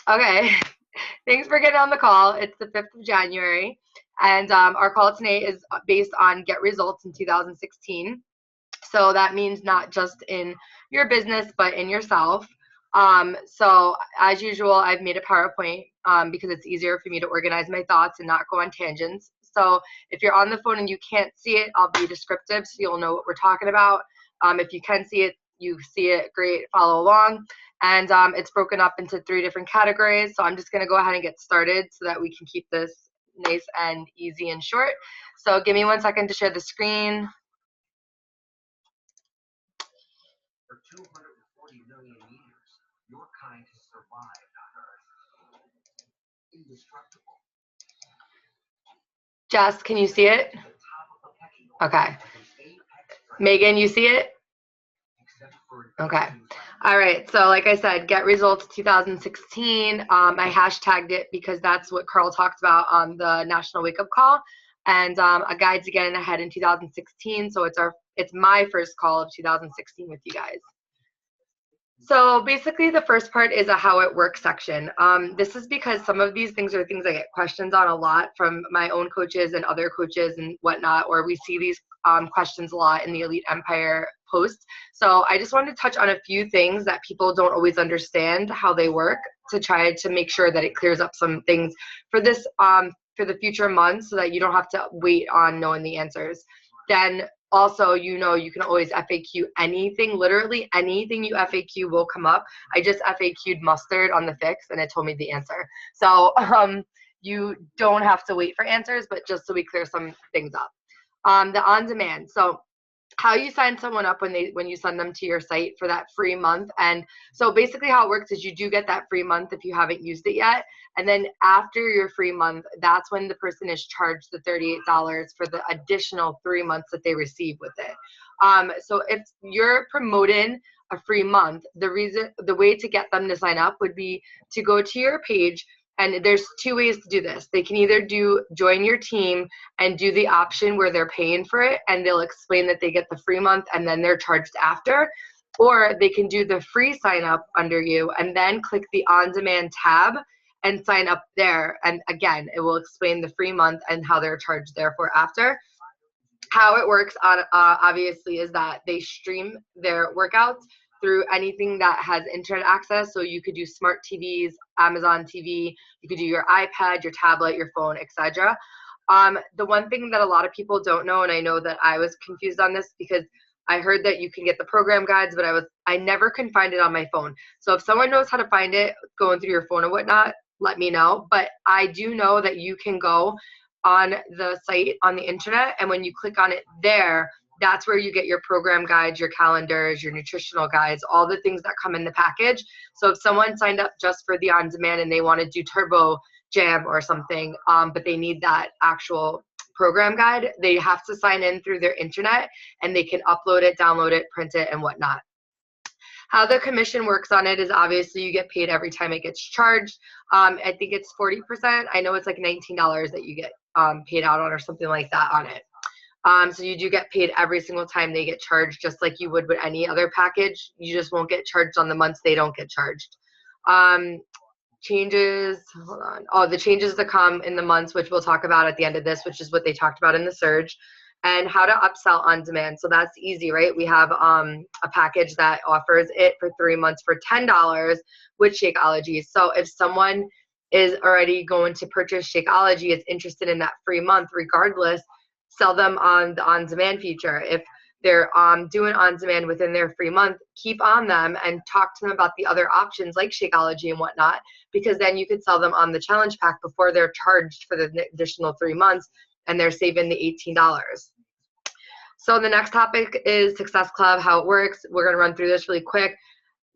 Okay. Thanks for getting on the call. It's the 5th of January, and our call today is based on get results in 2016. So that means not just in your business, but in yourself. So as usual, I've made a PowerPoint because it's easier for me to organize my thoughts and not go on tangents. So if you're on the phone and you can't see it, I'll be descriptive so you'll know what we're talking about. If you can see it, you see it, great, follow along. And it's broken up into 3 different categories. So I'm just going to go ahead and get started so that we can keep this nice and easy and short. So give me 1 second to share the screen. For 240 million years, your kind has survived on Earth. Indestructible. Jess, can you see it? Okay. Megan, you see it? Okay. All right. So like I said, get results 2016. I hashtagged it because that's what Carl talked about on the National Wake Up Call, and a guide to getting ahead in 2016. So it's my first call of 2016 with you guys. So basically the first part is a how it works section. This is because some of these things are things I get questions on a lot from my own coaches and other coaches and whatnot, or we see these questions a lot in the Elite Empire posts. So I just wanted to touch on a few things that people don't always understand how they work to try to make sure that it clears up some things for this for the future months so that you don't have to wait on knowing the answers. Then also, you can always FAQ anything, literally anything you FAQ will come up. I just FAQ'd mustard on the fix and it told me the answer. So you don't have to wait for answers, but just so we clear some things up. The on-demand. So how you sign someone up when you send them to your site for that free month. And so basically how it works is you do get that free month if you haven't used it yet. And then after your free month, that's when the person is charged the $38 for the additional 3 months that they receive with it. So if you're promoting a free month, the way to get them to sign up would be to go to your page. And there's 2 ways to do this. They can either join your team and do the option where they're paying for it and they'll explain that they get the free month and then they're charged after, or they can do the free sign up under you and then click the on-demand tab and sign up there. And again, it will explain the free month and how they're charged therefore after. How it works obviously is that they stream their workouts through anything that has internet access. So you could do smart TVs, Amazon TV, you could do your iPad, your tablet, your phone, etc. The one thing that a lot of people don't know, and I know that I was confused on this because I heard that you can get the program guides, but I never can find it on my phone. So if someone knows how to find it going through your phone and whatnot, let me know. But I do know that you can go on the site on the internet, and when you click on it there, that's where you get your program guides, your calendars, your nutritional guides, all the things that come in the package. So if someone signed up just for the on-demand and they want to do Turbo Jam or something, but they need that actual program guide, they have to sign in through their internet and they can upload it, download it, print it, and whatnot. How the commission works on it is obviously you get paid every time it gets charged. I think it's 40%. I know it's like $19 that you get paid out on or something like that on it. So you do get paid every single time they get charged, just like you would with any other package. You just won't get charged on the months they don't get charged. Changes, hold on. Oh, the changes to come in the months, which we'll talk about at the end of this, which is what they talked about in the surge. And how to upsell on demand. So that's easy, right? We have a package that offers it for 3 months for $10 with Shakeology. So if someone is already going to purchase Shakeology, is interested in that free month, regardless, sell them on the on-demand feature. If they're doing on-demand within their free month, keep on them and talk to them about the other options like Shakeology and whatnot, because then you could sell them on the challenge pack before they're charged for the additional 3 months and they're saving the $18. So the next topic is Success Club, how it works. We're going to run through this really quick.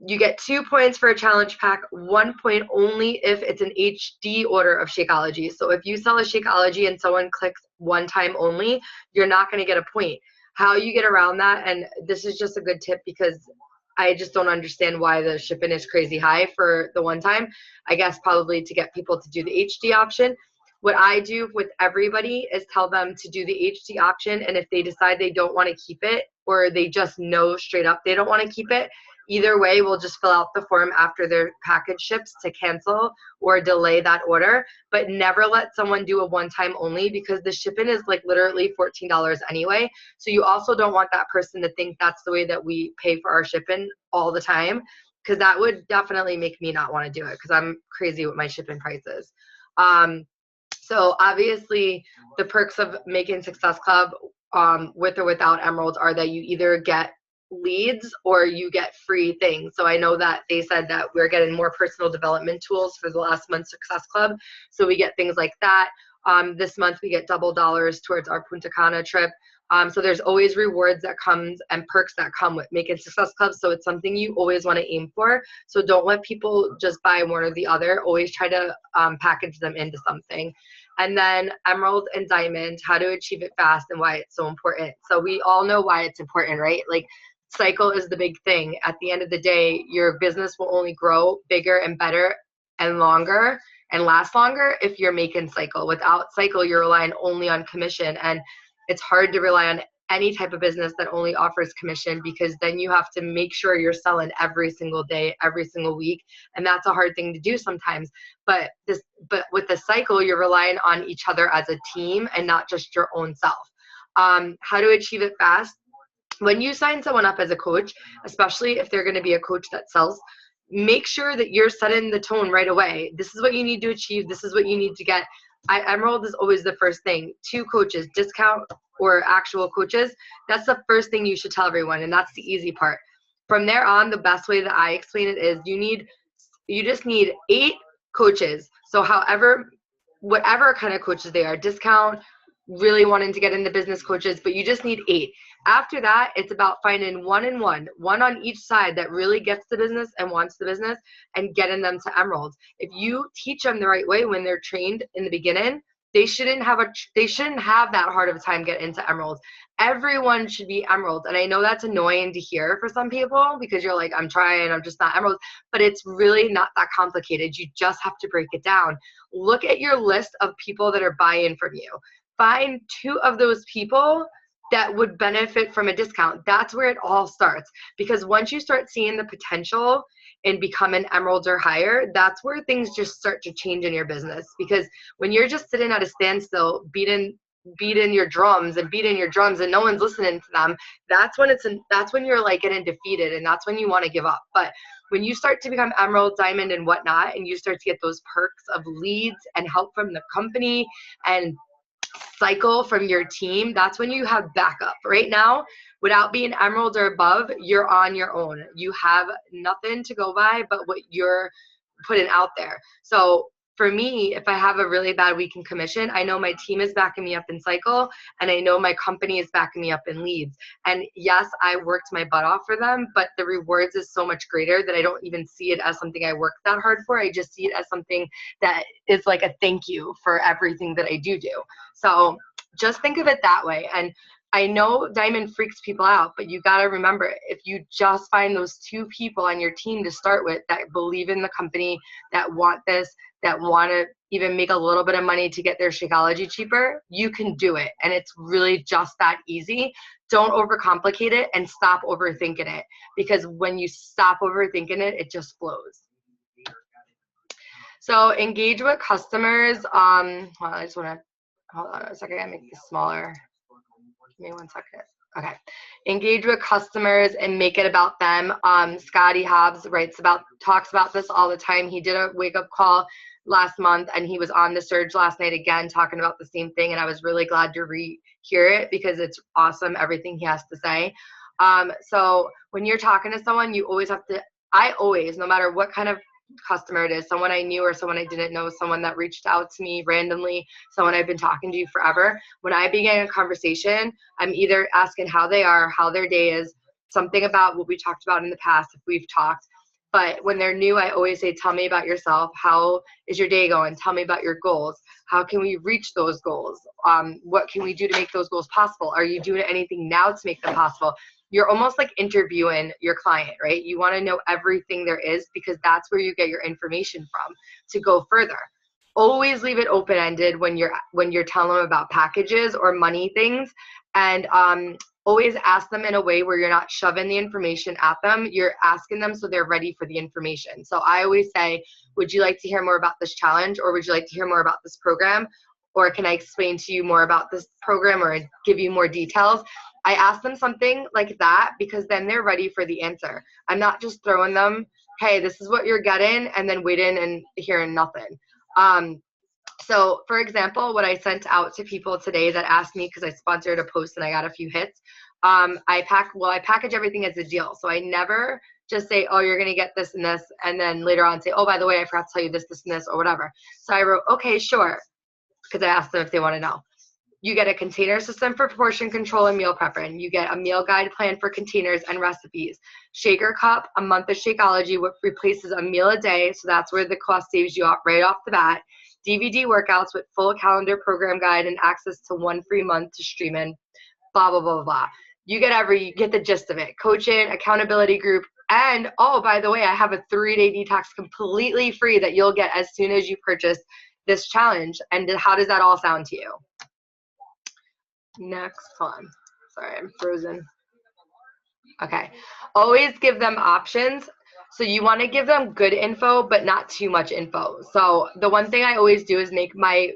You get 2 points for a challenge pack, 1 point only if it's an HD order of Shakeology. So if you sell a Shakeology and someone clicks 1 time only, you're not going to get a point. How you get around that, and this is just a good tip because I just don't understand why the shipping is crazy high for the 1 time. I guess probably to get people to do the HD option. What I do with everybody is tell them to do the HD option, and if they decide they don't want to keep it or they just know straight up they don't want to keep it, Either way, we'll just fill out the form after their package ships to cancel or delay that order, but never let someone do a one-time only, because the shipping is like literally $14 anyway. So you also don't want that person to think that's the way that we pay for our shipping all the time, because that would definitely make me not want to do it, because I'm crazy with my shipping prices. So obviously the perks of making Success Club with or without Emeralds are that you either get leads or you get free things. So I know that they said that we're getting more personal development tools for the last month's Success Club. So we get things like that. This month we get double dollars towards our Punta Cana trip. So there's always rewards that comes and perks that come with making Success Club. So it's something you always want to aim for. So don't let people just buy one or the other. Always try to package them into something. And then Emerald and Diamond, how to achieve it fast and why it's so important. So we all know why it's important, right? Like, cycle is the big thing. At the end of the day, your business will only grow bigger and better and longer and last longer if you're making cycle. Without cycle, you're relying only on commission. And it's hard to rely on any type of business that only offers commission, because then you have to make sure you're selling every single day, every single week. And that's a hard thing to do sometimes. But with the cycle, you're relying on each other as a team and not just your own self. How to achieve it fast. When you sign someone up as a coach, especially if they're going to be a coach that sells, make sure that you're setting the tone right away. This is what you need to achieve. This is what you need to get. Emerald is always the first thing. 2 coaches, discount or actual coaches, that's the first thing you should tell everyone, and that's the easy part. From there on, the best way that I explain it is you just need 8 coaches. So whatever kind of coaches they are, discount, really wanting to get into business coaches, but you just need 8. After that, it's about finding one on each side that really gets the business and wants the business, and getting them to Emeralds. If you teach them the right way when they're trained in the beginning, they shouldn't have that hard of a time getting into Emeralds. Everyone should be Emeralds. And I know that's annoying to hear for some people, because you're like, I'm trying, I'm just not Emeralds. But it's really not that complicated. You just have to break it down. Look at your list of people that are buying from you. Find 2 of those people that would benefit from a discount. That's where it all starts. Because once you start seeing the potential in becoming Emeralds or higher, that's where things just start to change in your business. Because when you're just sitting at a standstill, beating your drums and no one's listening to them, that's when you're like getting defeated, and that's when you want to give up. But when you start to become Emerald, Diamond, and whatnot, and you start to get those perks of leads and help from the company and cycle from your team, that's when you have backup. Right now, without being Emerald or above, you're on your own. You have nothing to go by but what you're putting out there. So for me, if I have a really bad week in commission, I know my team is backing me up in cycle, and I know my company is backing me up in leads. And yes, I worked my butt off for them, but the rewards is so much greater that I don't even see it as something I worked that hard for. I just see it as something that is like a thank you for everything that I do. So just think of it that way. And I know Diamond freaks people out, but you got to remember, if you just find those 2 people on your team to start with that believe in the company, that want this, that want to even make a little bit of money to get their Shakeology cheaper, you can do it. And it's really just that easy. Don't overcomplicate it and stop overthinking it, because when you stop overthinking it, it just flows. So engage with customers. Well, I just want to hold on a second. I make this smaller. Give me 1 second. Okay. Engage with customers and make it about them. Scotty Hobbs talks about this all the time. He did a wake-up call last month, and he was on the Surge last night again talking about the same thing, and I was really glad to hear it, because it's awesome, everything he has to say. So when you're talking to someone, you always have to, no matter what kind of customer it is, someone I knew or someone I didn't know, someone that reached out to me randomly, someone I've been talking to forever, when I begin a conversation, I'm either asking how they are, how their day is, something about what we talked about in the past if we've talked. But when they're new, I always say, tell me about yourself. How is your day going? Tell me about your goals. How can we reach those goals? What can we do to make those goals possible? Are you doing anything now to make them possible? You're almost like interviewing your client, right? You want to know everything there is, because that's where you get your information from to go further. Always leave it open-ended when you're telling them about packages or money things, and always ask them in a way where you're not shoving the information at them. You're asking them so they're ready for the information. So I always say, would you like to hear more about this challenge, or would you like to hear more about this program? Or can I explain to you more about this program or give you more details? I ask them something like that because then they're ready for the answer. I'm not just throwing them, hey, this is what you're getting, and then waiting and hearing nothing. So for example, what I sent out to people today that asked me, because I sponsored a post and I got a few hits, I package everything as a deal. So I never just say, oh, you're going to get this and this, and then later on say, oh, by the way, I forgot to tell you this, this, and this, or whatever. So I wrote, okay, sure, because I asked them if they want to know. You get a container system for portion control and meal prepping. You get a meal guide plan for containers and recipes. Shaker cup, a month of Shakeology, which replaces a meal a day, so that's where the cost saves you out right off the bat. DVD workouts with full calendar, program guide, and access to 1 free month to stream in, blah, blah, blah, blah. You get the gist of it. Coaching, accountability group, and oh, by the way, I have a 3-day detox completely free that you'll get as soon as you purchase this challenge. And how does that all sound to you? Next one. Sorry, I'm frozen. Okay. Always give them options. So you want to give them good info, but not too much info. So the one thing I always do is make my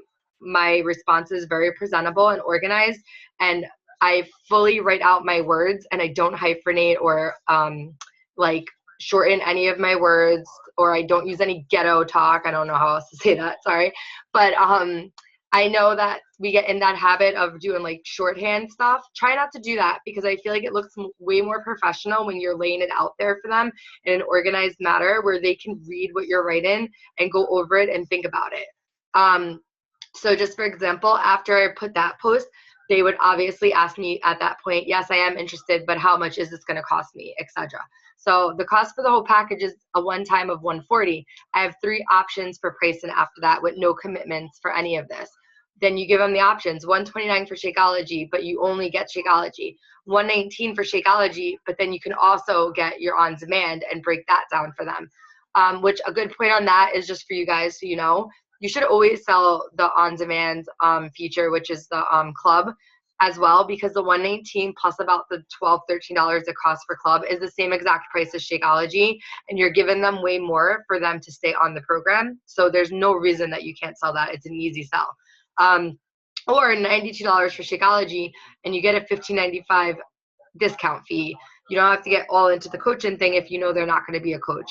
responses very presentable and organized, and I fully write out my words, and I don't hyphenate or like shorten any of my words, or I don't use any ghetto talk. I don't know how else to say that. Sorry. But I know that we get in that habit of doing like shorthand stuff. Try not to do that, because I feel like it looks way more professional when you're laying it out there for them in an organized manner where they can read what you're writing and go over it and think about it. So just for example, after I put that post, they would obviously ask me at that point, yes, I am interested, but how much is this going to cost me, etc. So the cost for the whole package is a one-time of $140. I have 3 options for pricing after that with no commitments for any of this. Then you give them the options, $129 for Shakeology, but you only get Shakeology. $119 for Shakeology, but then you can also get your on-demand and break that down for them. Which a good point on that is just for you guys, so you know, you should always sell the on-demand feature, which is the club as well, because the $119 plus about the $12, $13 it costs for club is the same exact price as Shakeology, and you're giving them way more for them to stay on the program. So there's no reason that you can't sell that. It's an easy sell. Or $92 for Shakeology, and you get a $15.95 discount fee. You don't have to get all into the coaching thing if you know they're not going to be a coach,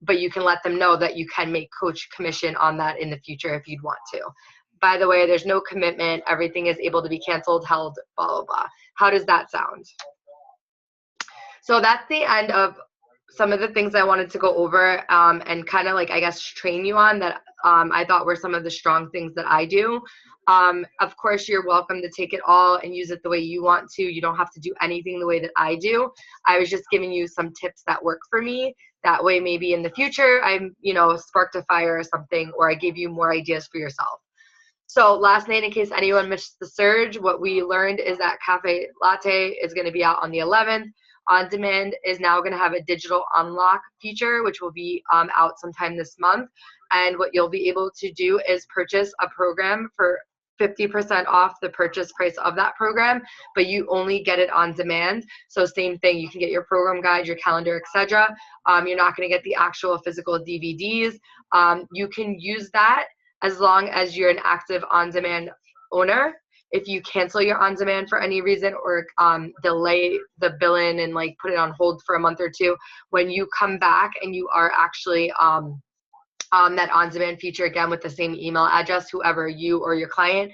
but you can let them know that you can make coach commission on that in the future if you'd want to. By the way, there's no commitment. Everything is able to be canceled, held, blah, blah, blah. How does that sound? So that's the end of some of the things I wanted to go over and kind of like, I guess, train you on that I thought were some of the strong things that I do. Of course, you're welcome to take it all and use it the way you want to. You don't have to do anything the way that I do. I was just giving you some tips that work for me. That way, maybe in the future, I'm, sparked a fire or something, or I gave you more ideas for yourself. So last night, in case anyone missed the surge, what we learned is that Cafe Latte is going to be out on the 11th. On Demand is now going to have a digital unlock feature, which will be out sometime this month. And what you'll be able to do is purchase a program for 50% off the purchase price of that program, but you only get it on demand. So same thing, you can get your program guide, your calendar, etc. You're not going to get the actual physical DVDs. You can use that as long as you're an active on-demand owner. If you cancel your on-demand for any reason or delay the billing and like put it on hold for a month or two, when you come back and you are actually that on-demand feature again with the same email address, whoever you or your client,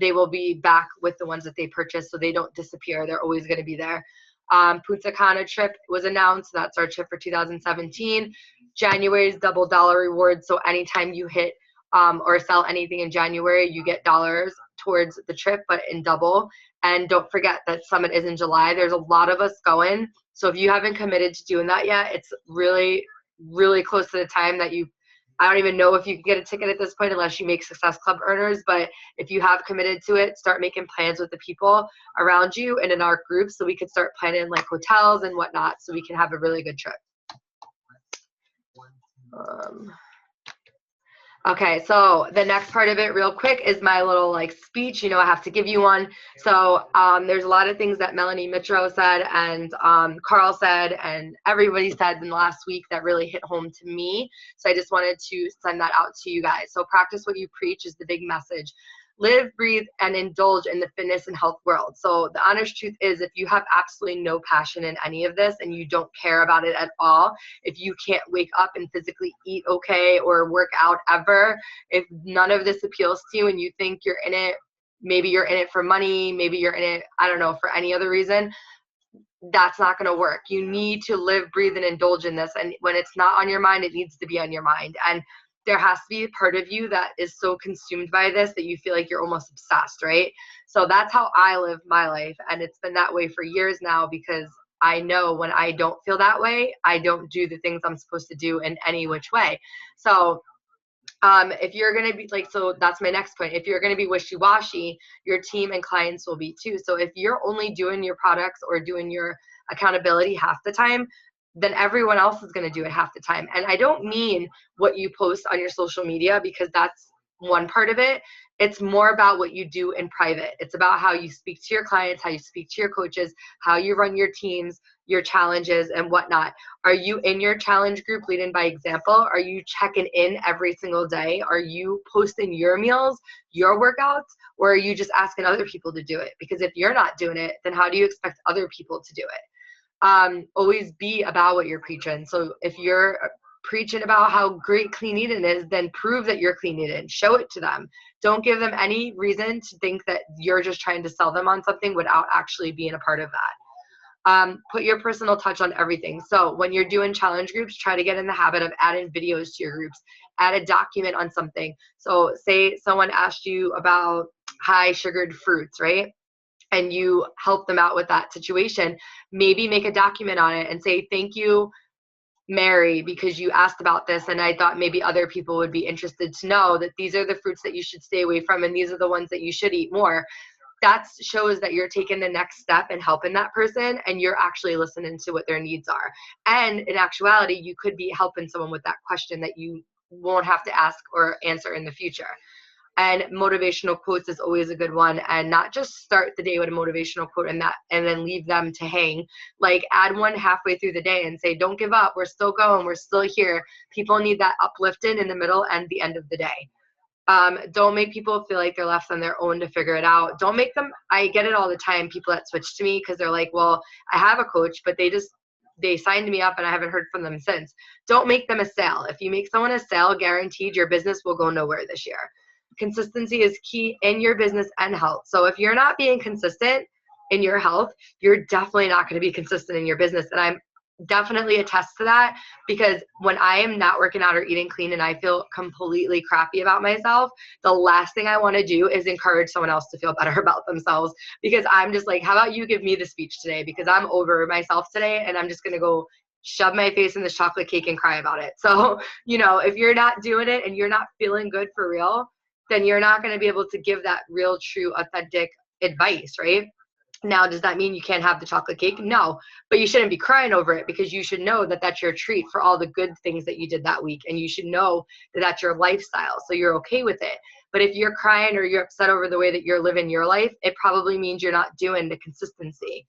they will be back with the ones that they purchased, so they don't disappear. They're always going to be there. Punta Cana trip was announced. That's our trip for 2017. January's $double rewards. So anytime you hit or sell anything in January, you get dollars towards the trip, but in double. And don't forget that Summit is in July. There's a lot of us going. So if you haven't committed to doing that yet, it's really, really close to the time that I don't even know if you can get a ticket at this point unless you make Success Club earners. But if you have committed to it, start making plans with the people around you and in our group so we can start planning like hotels and whatnot so we can have a really good trip. Okay, so the next part of it real quick is my little like speech. I have to give you one. So there's a lot of things that Melanie Mitro said and Carl said and everybody said in the last week that really hit home to me. So I just wanted to send that out to you guys. So practice what you preach is the big message. Live, breathe, and indulge in the fitness and health world. So the honest truth is if you have absolutely no passion in any of this and you don't care about it at all, if you can't wake up and physically eat okay or work out ever, if none of this appeals to you and you think you're in it, maybe you're in it for money, maybe you're in it, I don't know, for any other reason, that's not going to work. You need to live, breathe, and indulge in this. And when it's not on your mind, it needs to be on your mind. And there has to be a part of you that is so consumed by this that you feel like you're almost obsessed, right? So that's how I live my life. And it's been that way for years now because I know when I don't feel that way, I don't do the things I'm supposed to do in any which way. So if you're going to be like, so that's my next point. If you're going to be wishy-washy, your team and clients will be too. So if you're only doing your products or doing your accountability half the time, then everyone else is going to do it half the time. And I don't mean what you post on your social media because that's one part of it. It's more about what you do in private. It's about how you speak to your clients, how you speak to your coaches, how you run your teams, your challenges and whatnot. Are you in your challenge group leading by example? Are you checking in every single day? Are you posting your meals, your workouts, or are you just asking other people to do it? Because if you're not doing it, then how do you expect other people to do it? Always be about what you're preaching. So if you're preaching about how great clean eating is, then prove that you're clean eating. Show it to them. Don't give them any reason to think that you're just trying to sell them on something without actually being a part of that. Put your personal touch on everything. So when you're doing challenge groups, try to get in the habit of adding videos to your groups. Add a document on something. So say someone asked you about high sugared fruits, right? And you help them out with that situation. Maybe make a document on it and say, thank you, Mary, because you asked about this and I thought maybe other people would be interested to know that these are the fruits that you should stay away from and these are the ones that you should eat more. That shows that you're taking the next step and helping that person and you're actually listening to what their needs are. And in actuality, you could be helping someone with that question that you won't have to ask or answer in the future. And motivational quotes is always a good one. And not just start the day with a motivational quote and then leave them to hang. Like add one halfway through the day and say, don't give up. We're still going. We're still here. People need that uplifting in the middle and the end of the day. Don't make people feel like they're left on their own to figure it out. Don't make them, I get it all the time, people that switch to me because they're like, well, I have a coach, but they signed me up and I haven't heard from them since. Don't make them a sale. If you make someone a sale, guaranteed your business will go nowhere this year. Consistency is key in your business and health. So if you're not being consistent in your health, you're definitely not going to be consistent in your business. And I'm definitely attest to that because when I am not working out or eating clean and I feel completely crappy about myself, the last thing I want to do is encourage someone else to feel better about themselves because I'm just like, how about you give me the speech today because I'm over myself today and I'm just going to go shove my face in this chocolate cake and cry about it. So, if you're not doing it and you're not feeling good for real, then you're not going to be able to give that real, true, authentic advice, right? Now, does that mean you can't have the chocolate cake? No, but you shouldn't be crying over it because you should know that that's your treat for all the good things that you did that week. And you should know that that's your lifestyle. So you're okay with it. But if you're crying or you're upset over the way that you're living your life, it probably means you're not doing the consistency.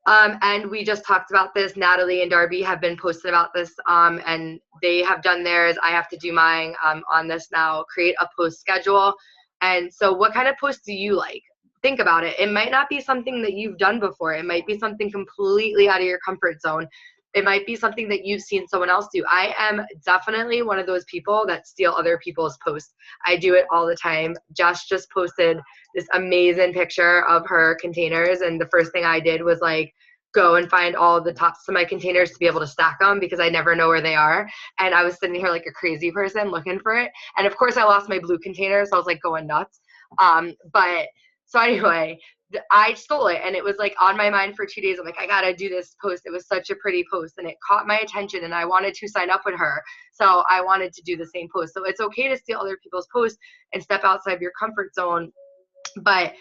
And we just talked about this. Natalie and Darby have been posted about this, and they have done theirs. I have to do mine on this now. Create a post schedule. And so what kind of posts do you like? Think about it. It might not be something that you've done before. It might be something completely out of your comfort zone. It might be something that you've seen someone else do. I am definitely one of those people that steal other people's posts. I do it all the time. Jess just posted this amazing picture of her containers, and the first thing I did was like go and find all the tops of my containers to be able to stack them because I never know where they are. And I was sitting here like a crazy person looking for it. And of course I lost my blue container, so I was like going nuts. So anyway, I stole it and it was like on my mind for 2 days. I'm like, I gotta do this post. It was such a pretty post and it caught my attention and I wanted to sign up with her. So I wanted to do the same post. So it's okay to steal other people's posts and step outside of your comfort zone, but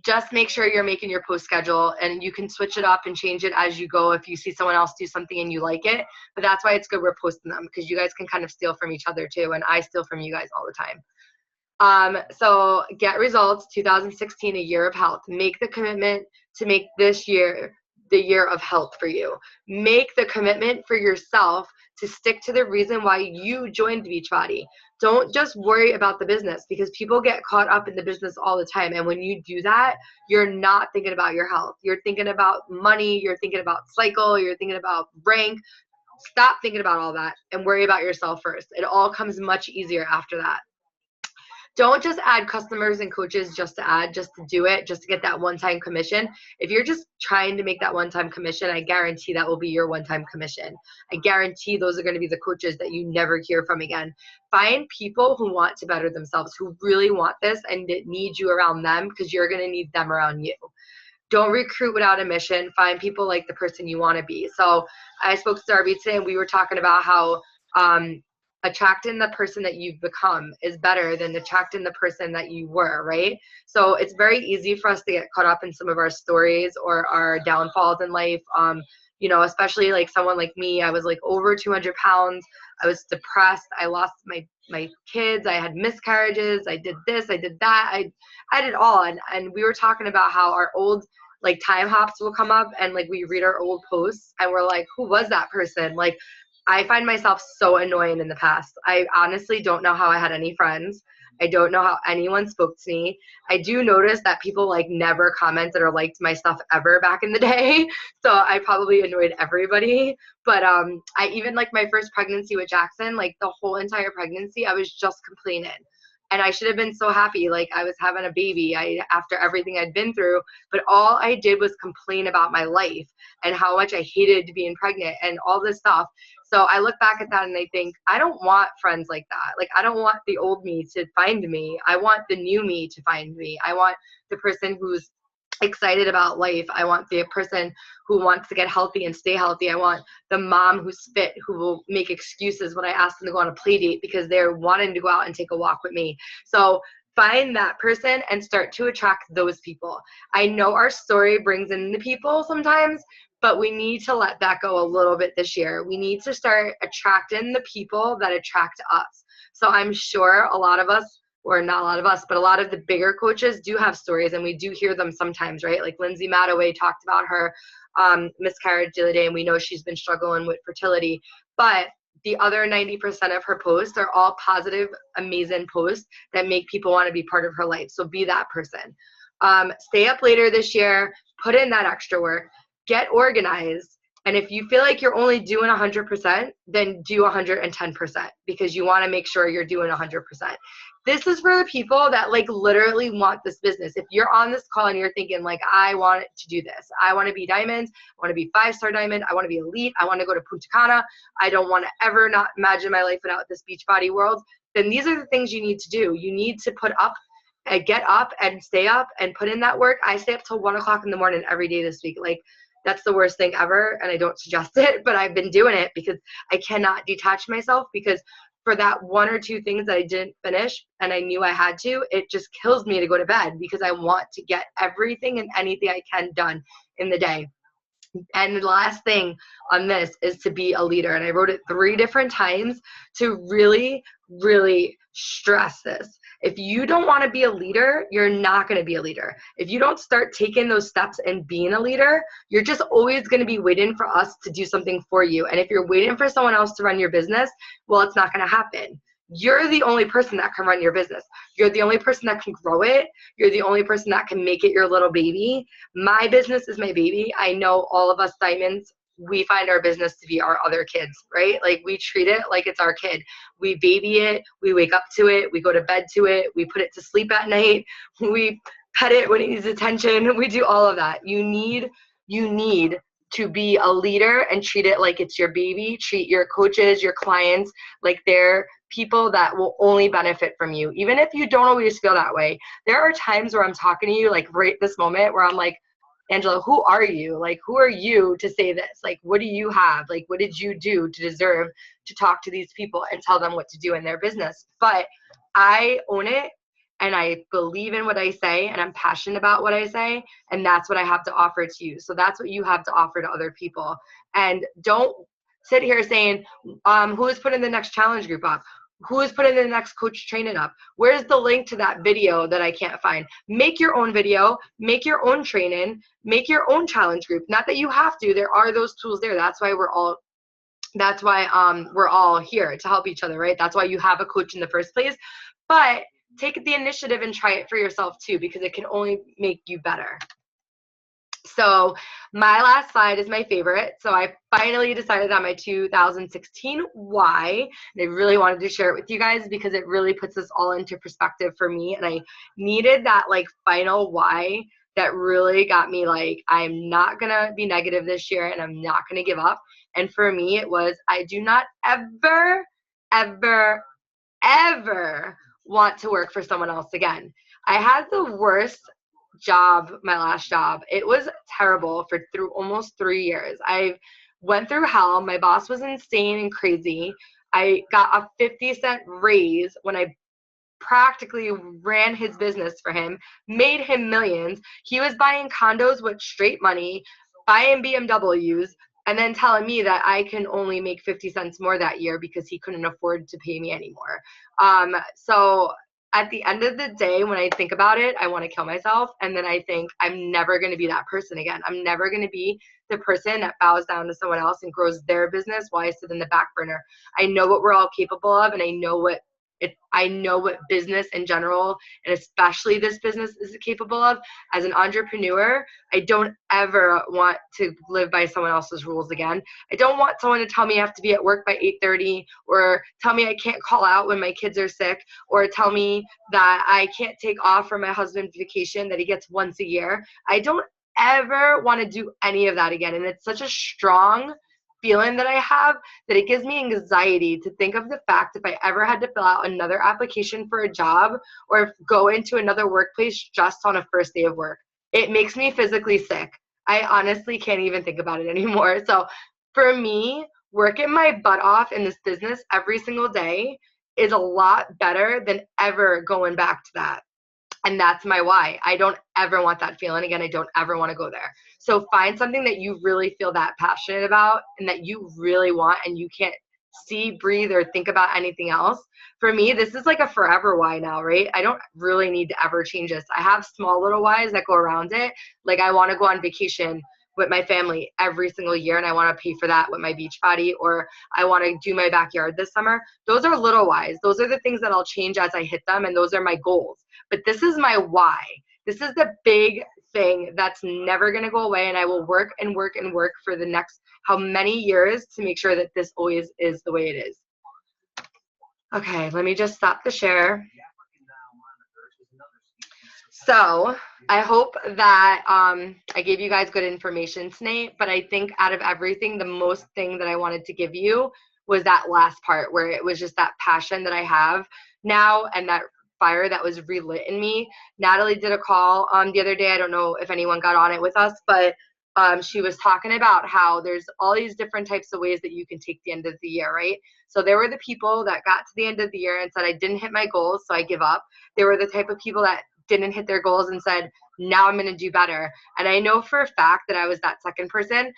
just make sure you're making your post schedule, and you can switch it up and change it as you go if you see someone else do something and you like it. But that's why it's good we're posting them, because you guys can kind of steal from each other too, and I steal from you guys all the time. So get results 2016, a year of health. Make the commitment to make this year the year of health for you. Make the commitment for yourself to stick to the reason why you joined Beachbody. Don't just worry about the business, because people get caught up in the business all the time. And when you do that, you're not thinking about your health. You're thinking about money. You're thinking about cycle. You're thinking about rank. Stop thinking about all that and worry about yourself first. It all comes much easier after that. Don't just add customers and coaches just to add, just to do it, just to get that one-time commission. If you're just trying to make that one-time commission, I guarantee that will be your one-time commission. I guarantee those are going to be the coaches that you never hear from again. Find people who want to better themselves, who really want this and need you around them, because you're going to need them around you. Don't recruit without a mission. Find people like the person you want to be. So I spoke to Darby today, and we were talking about how attracting the person that you've become is better than attracting the person that you were, right? So it's very easy for us to get caught up in some of our stories or our downfalls in life. You know, especially like someone like me, I was like over 200 pounds. I was depressed. I lost my kids. I had miscarriages. I did this. I did that. I did all. And we were talking about how our old like time hops will come up, and like we read our old posts and we're like, who was that person? Like, I find myself so annoying in the past. I honestly don't know how I had any friends. I don't know how anyone spoke to me. I do notice that people like never commented or liked my stuff ever back in the day. So I probably annoyed everybody. But I even like my first pregnancy with Jackson, like the whole entire pregnancy, I was just complaining. And I should have been so happy, like I was having a baby after everything I'd been through. But all I did was complain about my life and how much I hated being pregnant and all this stuff. So I look back at that and I think, I don't want friends like that. Like, I don't want the old me to find me. I want the new me to find me. I want the person who's excited about life. I want the person who wants to get healthy and stay healthy. I want the mom who's fit, who will make excuses when I ask them to go on a play date because they're wanting to go out and take a walk with me. So find that person and start to attract those people. I know our story brings in the people sometimes, but we need to let that go a little bit this year. We need to start attracting the people that attract us. So I'm sure a lot of us, or not a lot of us, but a lot of the bigger coaches do have stories, and we do hear them sometimes, right? Like Lindsay Mattaway talked about her miscarriage the other day, and we know she's been struggling with fertility. But the other 90% of her posts are all positive, amazing posts that make people want to be part of her life. So be that person. Stay up later this year, put in that extra work, get organized. And if you feel like you're only doing 100%, then do 110%, because you want to make sure you're doing 100%. This is for the people that like literally want this business. If you're on this call and you're thinking like, I want to do this, I want to be diamond, I want to be 5-star diamond, I want to be elite, I want to go to Punta Cana, I don't want to ever not imagine my life without this Beachbody world, then these are the things you need to do. You need to put up and get up and stay up and put in that work. I stay up till 1 o'clock in the morning every day this week. Like, that's the worst thing ever, and I don't suggest it, but I've been doing it because I cannot detach myself, because for that 1 or 2 things that I didn't finish and I knew I had to, it just kills me to go to bed, because I want to get everything and anything I can done in the day. And the last thing on this is to be a leader. And I wrote it 3 different times to really, really stress this. If you don't want to be a leader, you're not going to be a leader. If you don't start taking those steps and being a leader, you're just always going to be waiting for us to do something for you. And if you're waiting for someone else to run your business, well, it's not going to happen. You're the only person that can run your business. You're the only person that can grow it. You're the only person that can make it your little baby. My business is my baby. I know all of us diamonds, we find our business to be our other kids, right? Like, we treat it like it's our kid. We baby it. We wake up to it. We go to bed to it. We put it to sleep at night. We pet it when it needs attention. We do all of that. You need to be a leader and treat it like it's your baby. Treat your coaches, your clients, like they're people that will only benefit from you. Even if you don't always feel that way. There are times where I'm talking to you, like right this moment, where I'm like, Angela, who are you? Like, who are you to say this? Like, what do you have? Like, what did you do to deserve to talk to these people and tell them what to do in their business? But I own it, and I believe in what I say, and I'm passionate about what I say, and that's what I have to offer to you. So that's what you have to offer to other people. And don't sit here saying, who is putting the next challenge group up? Who is putting the next coach training up? Where's the link to that video that I can't find? Make your own video, make your own training, make your own challenge group. Not that you have to, there are those tools there. That's why we're all here to help each other, right? That's why you have a coach in the first place. But take the initiative and try it for yourself too, because it can only make you better. So my last slide is my favorite. So I finally decided on my 2016 why, and I really wanted to share it with you guys because it really puts this all into perspective for me. And I needed that like final why that really got me like, I'm not going to be negative this year and I'm not going to give up. And for me, it was, I do not ever, ever, ever want to work for someone else again. I had the worst job, my last job. It was terrible for almost 3 years. I went through hell. My boss was insane and crazy. I got a 50-cent raise when I practically ran his business for him, made him millions. He was buying condos with straight money, buying BMWs, and then telling me that I can only make 50 cents more that year because he couldn't afford to pay me anymore. So at the end of the day, when I think about it, I want to kill myself. And then I think I'm never going to be that person again. I'm never going to be the person that bows down to someone else and grows their business while I sit in the back burner. I know what we're all capable of, and I know what business in general, and especially this business, is capable of. As an entrepreneur, I don't ever want to live by someone else's rules again. I don't want someone to tell me I have to be at work by 8:30, or tell me I can't call out when my kids are sick, or tell me that I can't take off for my husband's vacation that he gets once a year. I don't ever want to do any of that again. And it's such a strong feeling that I have that it gives me anxiety to think of the fact if I ever had to fill out another application for a job or go into another workplace just on a first day of work. It makes me physically sick. I honestly can't even think about it anymore. So for me, working my butt off in this business every single day is a lot better than ever going back to that. And that's my why. I don't ever want that feeling again. I don't ever want to go there. So find something that you really feel that passionate about and that you really want, and you can't see, breathe, or think about anything else. For me, this is like a forever why now, right? I don't really need to ever change this. I have small little whys that go around it. Like I want to go on vacation with my family every single year, and I want to pay for that with my Beachbody, or I want to do my backyard this summer. Those are little whys. Those are the things that I'll change as I hit them, and those are my goals. But this is my why. This is the big thing that's never going to go away, and I will work and work and work for the next how many years to make sure that this always is the way it is. Okay, let me just stop the share. So I hope that I gave you guys good information tonight, but I think out of everything, the most thing that I wanted to give you was that last part where it was just that passion that I have now and that fire that was relit in me. Natalie did a call the other day. I don't know if anyone got on it with us, but she was talking about how there's all these different types of ways that you can take the end of the year, right? So there were the people that got to the end of the year and said, I didn't hit my goals, so I give up. There were the type of people that didn't hit their goals and said, now I'm going to do better. And I know for a fact that I was that second person.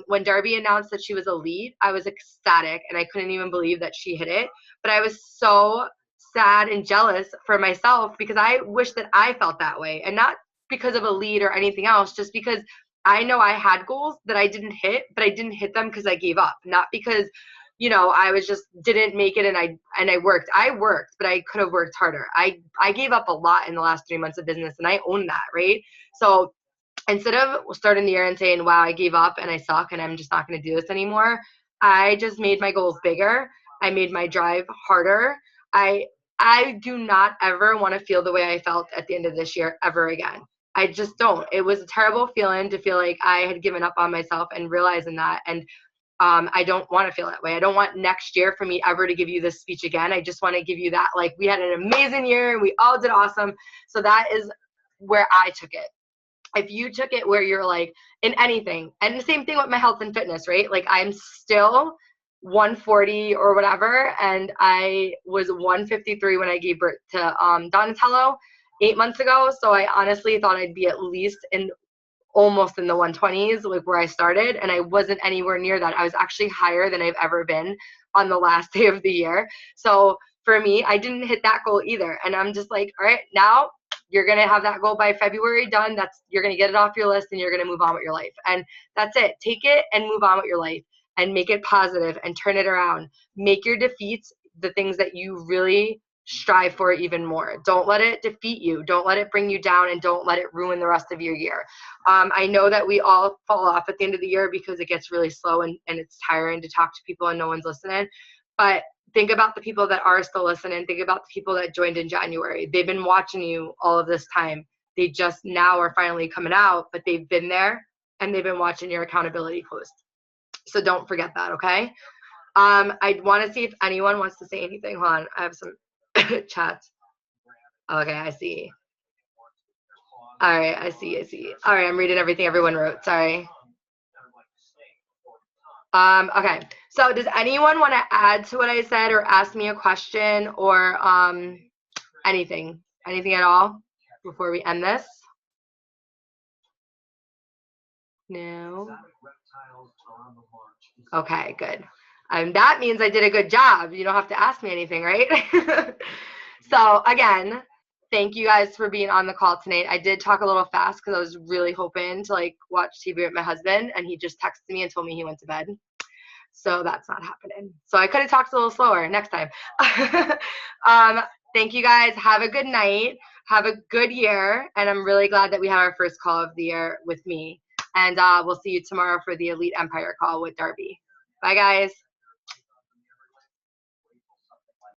When Darby announced that she was a lead, I was ecstatic and I couldn't even believe that she hit it. But I was so sad and jealous for myself because I wish that I felt that way, and not because of a lead or anything else, just because I know I had goals that I didn't hit, but I didn't hit them because I gave up, not because, you know, I was just didn't make it and I worked. I worked, but I could have worked harder. I gave up a lot in the last 3 months of business, and I own that, right? So instead of starting the year and saying, wow, I gave up and I suck and I'm just not going to do this anymore, I just made my goals bigger. I made my drive harder. I do not ever want to feel the way I felt at the end of this year ever again. I just don't. It was a terrible feeling to feel like I had given up on myself and realizing that. And I don't want to feel that way. I don't want next year for me ever to give you this speech again. I just want to give you that, like, we had an amazing year and we all did awesome. So that is where I took it. If you took it where you're like in anything, and the same thing with my health and fitness, right? Like I'm still 140 or whatever, and I was 153 when I gave birth to Donatello 8 months ago. So I honestly thought I'd be at least almost in the 120s, like where I started, and I wasn't anywhere near that. I was actually higher than I've ever been on the last day of the year. So for me, I didn't hit that goal either. And I'm just like, all right, now you're going to have that goal by February done. You're going to get it off your list and you're going to move on with your life. And that's it. Take it and move on with your life and make it positive and turn it around. Make your defeats the things that you really strive for even more. Don't let it defeat you. Don't let it bring you down, and don't let it ruin the rest of your year. I know that we all fall off at the end of the year because it gets really slow and it's tiring to talk to people and no one's listening. But think about the people that are still listening. Think about the people that joined in January. They've been watching you all of this time. They just now are finally coming out, but they've been there and they've been watching your accountability post. So don't forget that, okay? I want to see if anyone wants to say anything. Hold on, I have some chats. Okay, I see. All right, I see. All right, I'm reading everything everyone wrote. Sorry. Okay, so does anyone want to add to what I said or ask me a question or anything at all before we end this? No. Okay, good. That means I did a good job. You don't have to ask me anything, right? So again, thank you guys for being on the call tonight. I did talk a little fast because I was really hoping to like watch TV with my husband, and he just texted me and told me he went to bed. So that's not happening. So I could have talked a little slower next time. Thank you guys. Have a good night. Have a good year. And I'm really glad that we had our first call of the year with me. And we'll see you tomorrow for the Elite Empire call with Darby. Bye, guys.